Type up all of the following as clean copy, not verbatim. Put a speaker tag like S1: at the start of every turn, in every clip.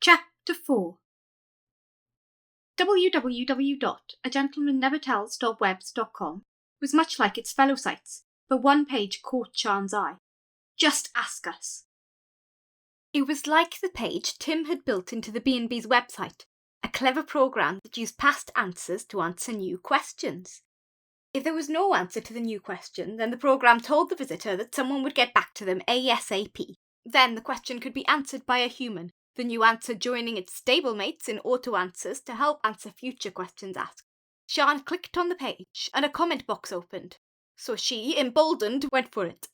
S1: Chapter 4 www.agentlemannevertells.webs.com was much like its fellow sites, but one page caught Sian's eye. Just ask us. It was like the page Tim had built into the B&B's website, a clever program that used past answers to answer new questions. If there was no answer to the new question, then the program told the visitor that someone would get back to them ASAP. Then the question could be answered by a human, the new answer joining its stablemates in auto-answers to help answer future questions asked. Sian clicked on the page and a comment box opened, so she, emboldened, went for it.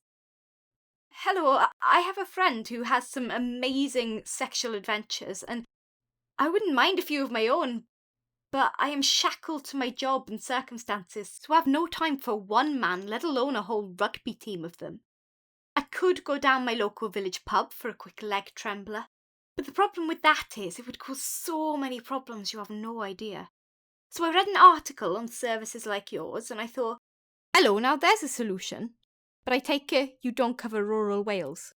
S1: Hello, I have a friend who has some amazing sexual adventures and I wouldn't mind a few of my own, but I am shackled to my job and circumstances, so I have no time for one man, let alone a whole rugby team of them. I could go down my local village pub for a quick leg trembler, but the problem with that is it would cause so many problems you have no idea. So I read an article on services like yours and I thought, hello, now there's a solution. But I take it you don't cover rural Wales.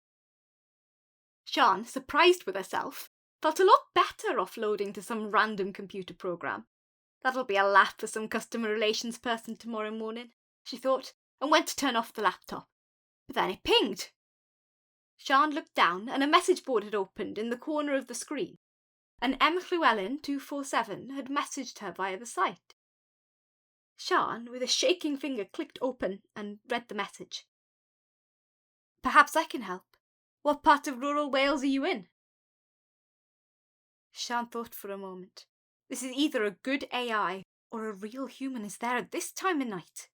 S1: Sian, surprised with herself, felt a lot better offloading to some random computer program. That'll be a laugh for some customer relations person tomorrow morning, she thought, and went to turn off the laptop. But then it pinged. Sian looked down and a message board had opened in the corner of the screen. And M. Llewellyn 247 had messaged her via the site. Sian, with a shaking finger, clicked open and read the message. Perhaps I can help. What part of rural Wales are you in? Sian thought for a moment. This is either a good AI or a real human is there at this time of night.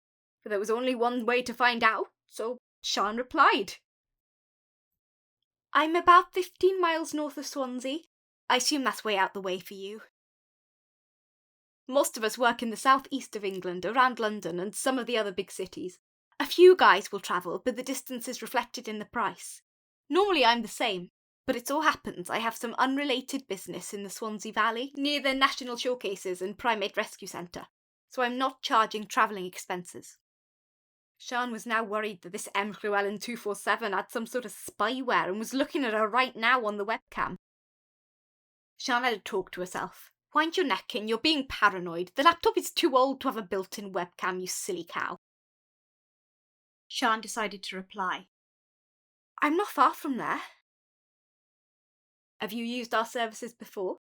S1: But there was only one way to find out, so Sian replied. I'm about 15 miles north of Swansea. I assume that's way out the way for you. Most of us work in the southeast of England, around London and some of the other big cities. A few guys will travel, but the distance is reflected in the price. Normally I'm the same, but it so happens I have some unrelated business in the Swansea Valley, near the National Showcases and Primate Rescue Centre, so I'm not charging travelling expenses. Sian was now worried that this M. Llewellyn 247 had some sort of spyware and was looking at her right now on the webcam. Sian had a talk to herself. Wind your neck in, you're being paranoid. The laptop is too old to have a built-in webcam, you silly cow. Sian decided to reply. I'm not far from there. Have you used our services before?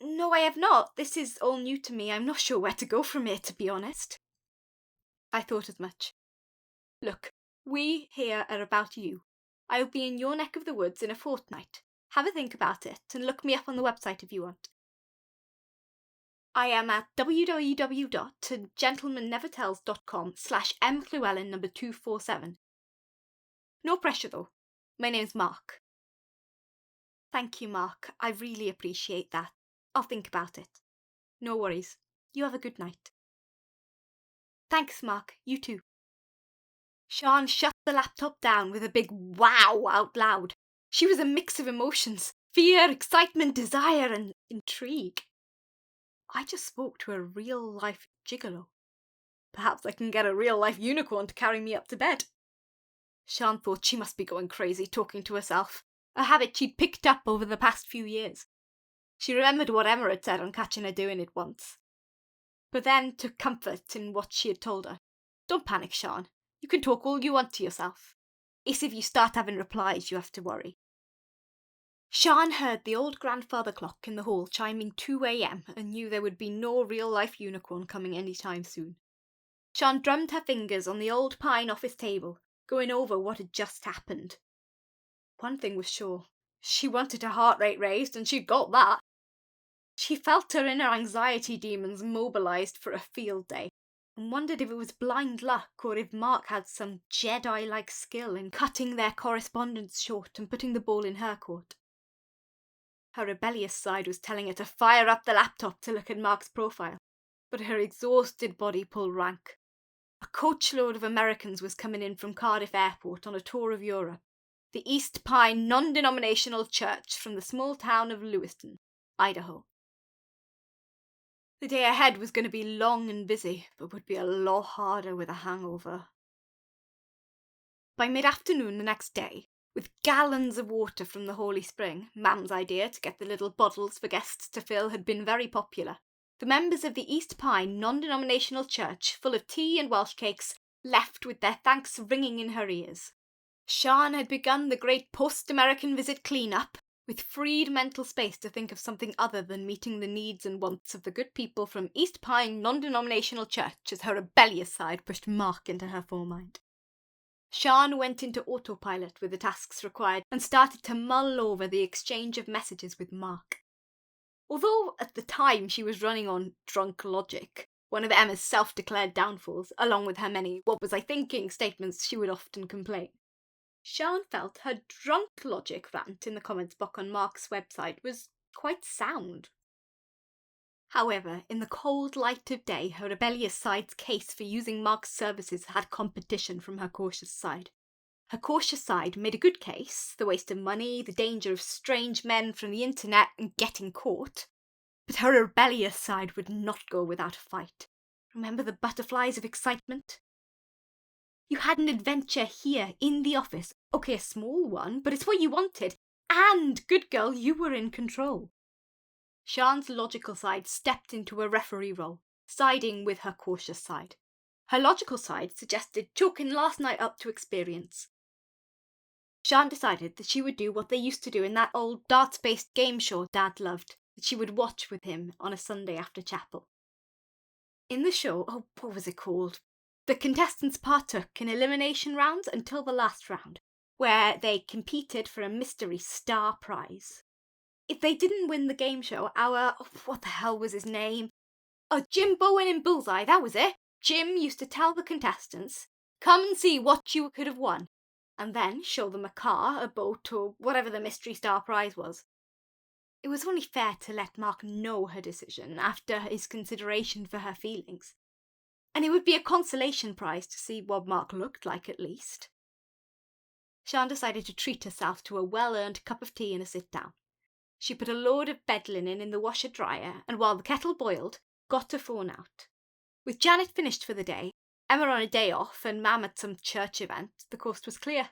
S1: No, I have not. This is all new to me. I'm not sure where to go from here, to be honest. I thought as much. Look, we here are about you. I'll be in your neck of the woods in a fortnight. Have a think about it and look me up on the website if you want. I am at www.gentlemannevertells.com/M. number 247. No pressure though. My name's Mark. Thank you, Mark. I really appreciate that. I'll think about it. No worries. You have a good night. Thanks, Mark. You too. Sian shut the laptop down with a big wow out loud. She was a mix of emotions. Fear, excitement, desire and intrigue. I just spoke to a real-life gigolo. Perhaps I can get a real-life unicorn to carry me up to bed. Sian thought she must be going crazy talking to herself, a habit she'd picked up over the past few years. She remembered what Emma had said on catching her doing it once. But then took comfort in what she had told her. Don't panic, Sian. You can talk all you want to yourself. It's if you start having replies you have to worry. Sian heard the old grandfather clock in the hall chiming 2 a.m. and knew there would be no real-life unicorn coming any time soon. Sian drummed her fingers on the old pine office table, going over what had just happened. One thing was sure. She wanted her heart rate raised, and she'd got that. She felt her inner anxiety demons mobilised for a field day, and wondered if it was blind luck or if Mark had some Jedi-like skill in cutting their correspondence short and putting the ball in her court. Her rebellious side was telling her to fire up the laptop to look at Mark's profile, but her exhausted body pulled rank. A coachload of Americans was coming in from Cardiff Airport on a tour of Europe, the East Pine non-denominational church from the small town of Lewiston, Idaho. The day ahead was going to be long and busy, but would be a lot harder with a hangover. By mid-afternoon the next day, With gallons of water from the Holy Spring, Mam's idea to get the little bottles for guests to fill had been very popular. The members of the East Pine non-denominational church, full of tea and Welsh cakes, left with their thanks ringing in her ears. Sian had begun the great post-American visit clean-up, with freed mental space to think of something other than meeting the needs and wants of the good people from East Pine non-denominational church as her rebellious side pushed Mark into her foremind. Sian went into autopilot with the tasks required and started to mull over the exchange of messages with Mark. Although at the time she was running on drunk logic, one of Emma's self-declared downfalls, along with her many "what was I thinking" statements, she would often complain. Sian felt her drunk logic rant in the comments box on Mark's website was quite sound. However, in the cold light of day, her rebellious side's case for using Mark's services had competition from her cautious side. Her cautious side made a good case, the waste of money, the danger of strange men from the internet and getting caught. But her rebellious side would not go without a fight. Remember the butterflies of excitement? You had an adventure here in the office. Okay, a small one, but it's what you wanted. And, good girl, you were in control. Sian's logical side stepped into a referee role, siding with her cautious side. Her logical side suggested chalking last night up to experience. Sian decided that she would do what they used to do in that old darts-based game show Dad loved, that she would watch with him on a Sunday after chapel. In the show, what was it called? The contestants partook in elimination rounds until the last round, where they competed for a mystery star prize. If they didn't win the game show, what the hell was his name? Jim Bowen in Bullseye, that was it. Jim used to tell the contestants, come and see what you could have won, and then show them a car, a boat, or whatever the mystery star prize was. It was only fair to let Mark know her decision after his consideration for her feelings. And it would be a consolation prize to see what Mark looked like at least. Sian decided to treat herself to a well-earned cup of tea and a sit-down. She put a load of bed linen in the washer-dryer and while the kettle boiled, got her phone out. With Janet finished for the day, Emma on a day off and Mam at some church event, the coast was clear,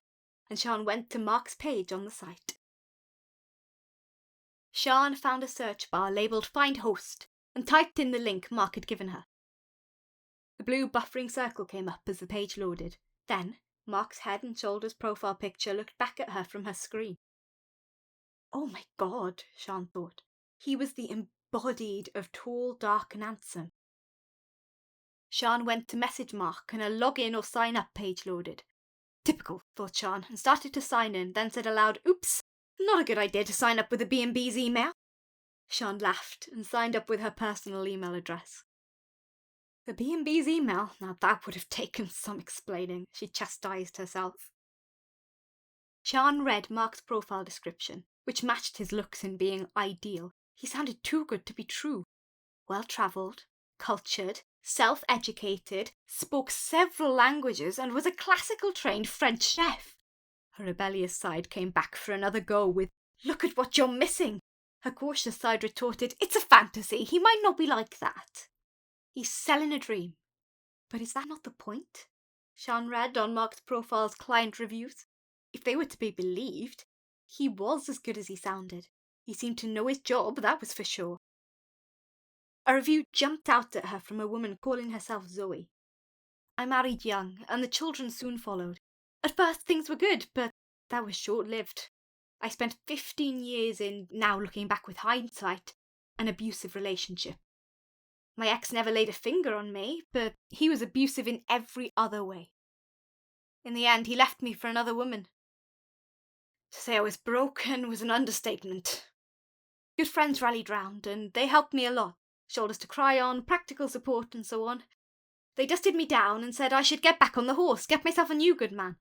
S1: and Sian went to Mark's page on the site. Sian found a search bar labelled Find Host and typed in the link Mark had given her. The blue buffering circle came up as the page loaded. Then, Mark's head and shoulders profile picture looked back at her from her screen. Oh my God, Sian thought. He was the embodied of tall, dark and handsome. Sian went to message Mark and a login or sign up page loaded. Typical, thought Sian, and started to sign in, then said aloud, oops, not a good idea to sign up with the B&B's email. Sian laughed and signed up with her personal email address. The B&B's email? Now that would have taken some explaining, she chastised herself. Sian read Mark's profile description, which matched his looks in being ideal. He sounded too good to be true. Well-travelled, cultured, self-educated, spoke several languages and was a classical-trained French chef. Her rebellious side came back for another go with, look at what you're missing. Her cautious side retorted, it's a fantasy, he might not be like that. He's selling a dream. But is that not the point? Sian read on Mark's profile's client reviews. If they were to be believed, he was as good as he sounded. He seemed to know his job, that was for sure. A review jumped out at her from a woman calling herself Zoe. I married young, and the children soon followed. At first things were good, but that was short-lived. I spent 15 years in, now looking back with hindsight, an abusive relationship. My ex never laid a finger on me, but he was abusive in every other way. In the end, he left me for another woman. To say I was broken was an understatement. Good friends rallied round, and they helped me a lot. Shoulders to cry on, practical support, and so on. They dusted me down and said I should get back on the horse, get myself a new good man.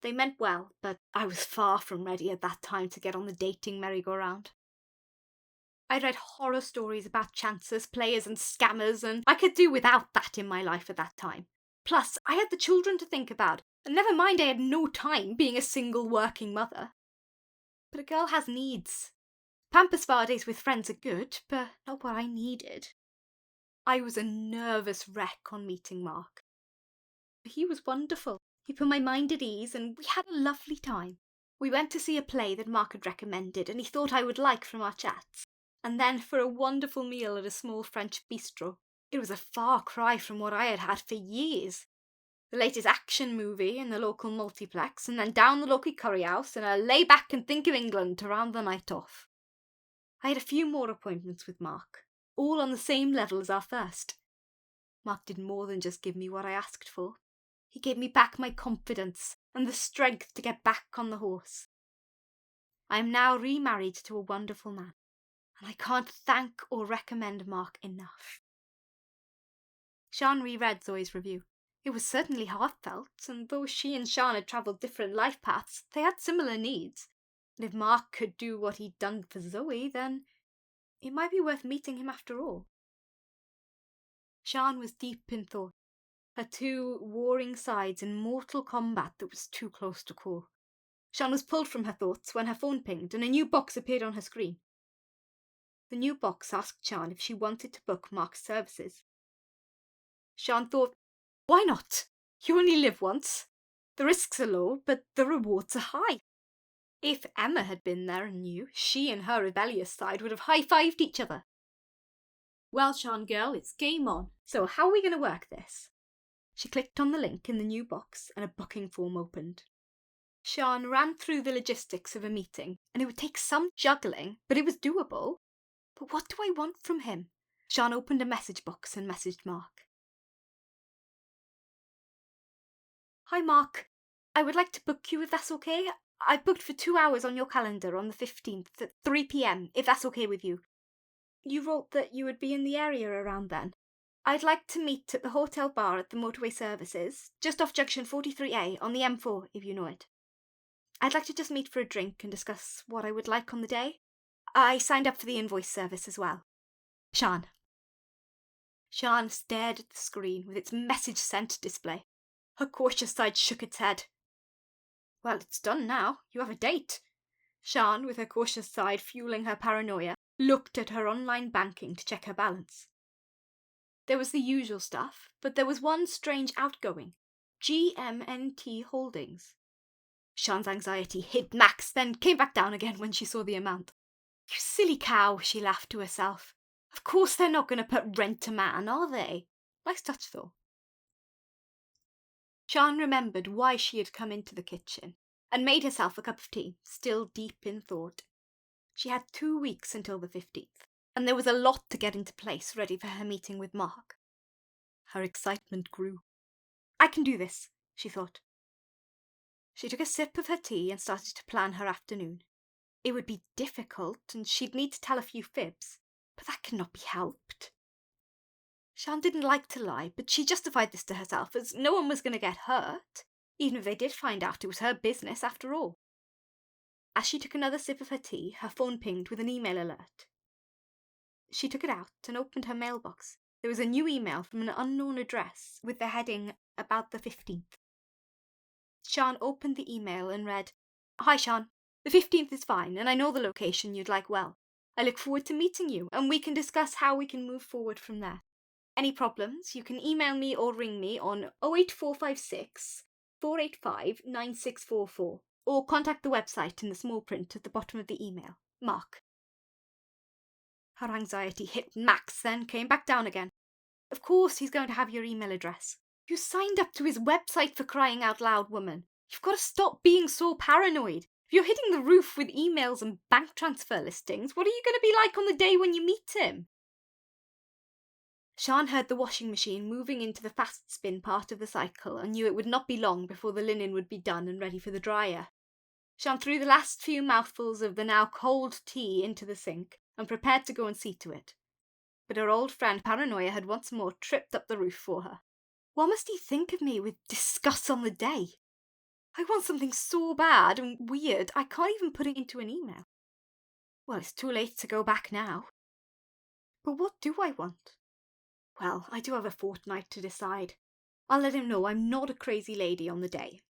S1: They meant well, but I was far from ready at that time to get on the dating merry-go-round. I'd read horror stories about chancers, players and scammers, and I could do without that in my life at that time. Plus, I had the children to think about, and never mind I had no time being a single working mother. But a girl has needs. Pamper spa days with friends are good, but not what I needed. I was a nervous wreck on meeting Mark. He was wonderful. He put my mind at ease and we had a lovely time. We went to see a play that Mark had recommended and he thought I would like from our chats. And then for a wonderful meal at a small French bistro. It was a far cry from what I had had for years. The latest action movie in the local multiplex, and then down the local curry house and a lay back and think of England to round the night off. I had a few more appointments with Mark, all on the same level as our first. Mark did more than just give me what I asked for. He gave me back my confidence and the strength to get back on the horse. I am now remarried to a wonderful man, and I can't thank or recommend Mark enough. Sian reread Zoe's review. It was certainly heartfelt, and though she and Sian had travelled different life paths, they had similar needs. And if Mark could do what he'd done for Zoe, then it might be worth meeting him after all. Sian was deep in thought, her two warring sides in mortal combat that was too close to call. Sian was pulled from her thoughts when her phone pinged and a new box appeared on her screen. The new box asked Sian if she wanted to book Mark's services. Sian thought, why not? You only live once. The risks are low, but the rewards are high. If Emma had been there and knew, she and her rebellious side would have high-fived each other. Well, Sian girl, it's game on. So how are we going to work this? She clicked on the link in the new box and a booking form opened. Sian ran through the logistics of a meeting, and it would take some juggling, but it was doable. But what do I want from him? Sian opened a message box and messaged Mark. Hi Mark, I would like to book you if that's okay. I've booked for 2 hours on your calendar on the 15th at 3 p.m, if that's okay with you. You wrote that you would be in the area around then. I'd like to meet at the hotel bar at the motorway services, just off junction 43A on the M4, if you know it. I'd like to just meet for a drink and discuss what I would like on the day. I signed up for the invoice service as well. Sian. Sian stared at the screen with its message sent display. Her cautious side shook its head. Well, it's done now. You have a date. Sian, with her cautious side fueling her paranoia, looked at her online banking to check her balance. There was the usual stuff, but there was one strange outgoing. GMNT Holdings. Sian's anxiety hit max, then came back down again when she saw the amount. You silly cow, she laughed to herself. Of course they're not going to put rent to man, are they? Nice touch, though. Sian remembered why she had come into the kitchen and made herself a cup of tea, still deep in thought. She had 2 weeks until the 15th, and there was a lot to get into place ready for her meeting with Mark. Her excitement grew. I can do this, she thought. She took a sip of her tea and started to plan her afternoon. It would be difficult, and she'd need to tell a few fibs, but that could not be helped. Sian didn't like to lie, but she justified this to herself, as no one was going to get hurt, even if they did find out it was her business after all. As she took another sip of her tea, her phone pinged with an email alert. She took it out and opened her mailbox. There was a new email from an unknown address with the heading, About the 15th. Sian opened the email and read, Hi Sian, the 15th is fine, and I know the location you'd like well. I look forward to meeting you, and we can discuss how we can move forward from there. Any problems, you can email me or ring me on 08456 485 9644, or contact the website in the small print at the bottom of the email. Mark. Her anxiety hit max, then came back down again. Of course he's going to have your email address. You signed up to his website, for crying out loud, woman. You've got to stop being so paranoid. If you're hitting the roof with emails and bank transfer listings, what are you going to be like on the day when you meet him? Sian heard the washing machine moving into the fast spin part of the cycle and knew it would not be long before the linen would be done and ready for the dryer. Sian threw the last few mouthfuls of the now cold tea into the sink and prepared to go and see to it. But her old friend Paranoia had once more tripped up the roof for her. What must he think of me with discuss on the day? I want something so bad and weird I can't even put it into an email. Well, it's too late to go back now. But what do I want? Well, I do have a fortnight to decide. I'll let him know I'm not a crazy lady on the day.